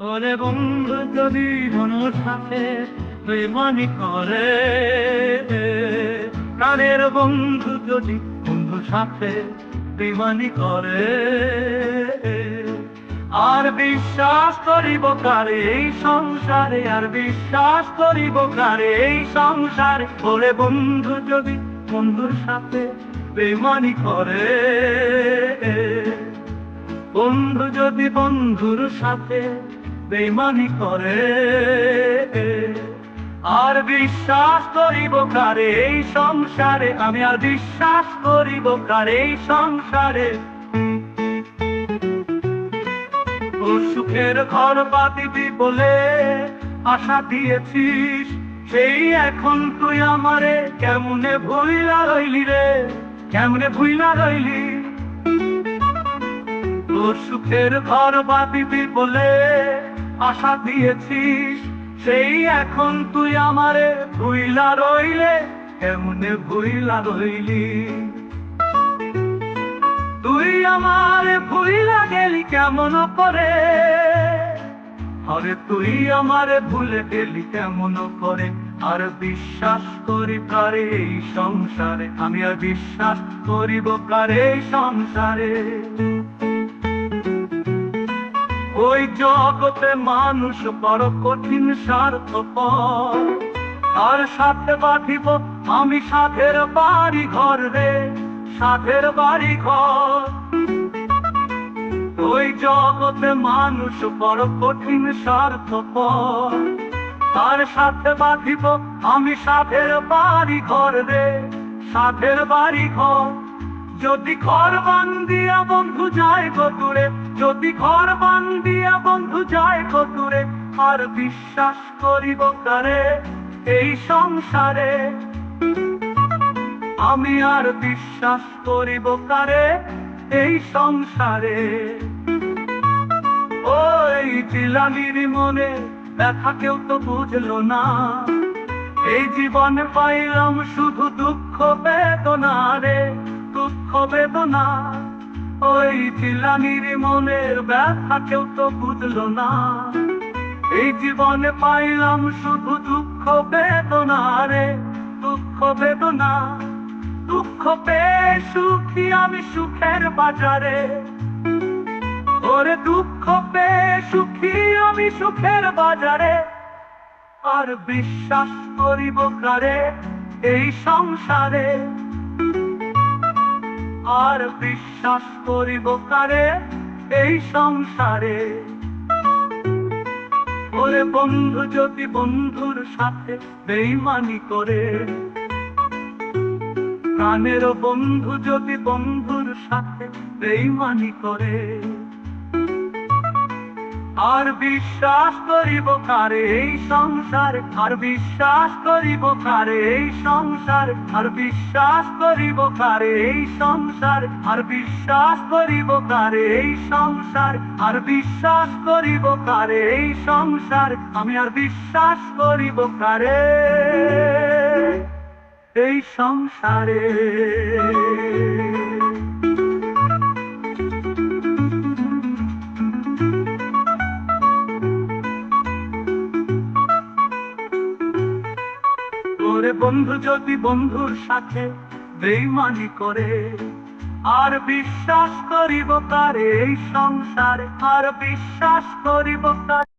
ওরে বন্ধু যদি মনের সাথে বেইমানি করে, প্রাণের বন্ধু যদি বন্ধুর সাথে বেইমানি করে, আর বিশ্বাস করিব কারে এই সংসারে, আর বিশ্বাস করিব কারে এই সংসারে। ওরে বন্ধু যদি বন্ধুর সাথে বেইমানি করে, বন্ধু যদি বন্ধুর সাথে বেইমানি করে, আর বিশ্বাস করিব কারে এই সংসারে, আমি আর বিশ্বাস করিব কারে এই সংসারে। ও সুখের ঘর পাতিবি বলে আশা দিয়েছিস, সেই এখন তুই আমারে কেমনে ভুইলা রইলি রে, কেমনে ভুইলা রইলি। তোর সুখের ঘর পাতিবি বলে আশা দিয়েছিস, সেই এখন তুই আমারে ভুইলা রইলে, কেমনে ভুইলা রইলি। তুই আমারে ভুইলা গেলি কেমন করে, আরে তুই আমারে ভুলে গেলি কেমন করে। আর বিশ্বাস করি কারে এই সংসারে, আমি আর বিশ্বাস করিব কারে এই সংসারে। ওই জগতে মানুষ বড় কঠিন স্বার্থপর, আর সাথে বাঁধিব আমি সাথের বাড়ি ঘর রে, সাথের বাড়ি ঘর। ওই জগতে মানুষ বড় কঠিন স্বার্থপর, তার সাথে বাঁধিব আমি সাথের বাড়ি ঘর রে, সাথের বাড়ি ঘর। যদি ঘর বান্ধিয়া বন্ধু যায় গো দূরে, যদি ঘর বান্ধিয়া বন্ধু যায় গো দূরে, আর বিশ্বাস করিব কারে এই সংসারে, আমি আর বিশ্বাস করিব কারে এই সংসারে। ওই জিলানির মনে ব্যথা কেউ তো বুঝলো না, এই জীবনে পাইলাম শুধু দুঃখ বেদনা রে, দুঃখ বেদনা। ওই জিলানির মনের ব্যথা কেউ তো বুঝলো না, এই জীবনে পাইলাম শুধু দুঃখ বেদনা রে, দুঃখ বেদনা। দুঃখ পেয়ে সুখী আমি সুখের বাজারে, ওরে দুঃখ পেয়ে সুখী আমি সুখের বাজারে। আর বিশ্বাস করিব কারে এই সংসারে, আর বিশ্বাস করিব কারে এই সংসারে। ওরে বন্ধু যদি বন্ধুর সাথে বেইমানি করে, প্রাণের বন্ধু যদি বন্ধুর সাথে বেইমানি করে, আর বিশ্বাস করিব কারে এই সংসারে, আর বিশ্বাস করিব কারে এই সংসারে, আর বিশ্বাস করিব কারে এই সংসারে, আর বিশ্বাস করিব কারে এই সংসারে, আর বিশ্বাস করিব কারে এই সংসারে, আমি আর বিশ্বাস করিব কারে এই সংসারে। ওরে বন্ধু যদি বন্ধুর সাথে বেইমানি করে, আর বিশ্বাস করিব কারে এই সংসারে, আর বিশ্বাস করিব কারে।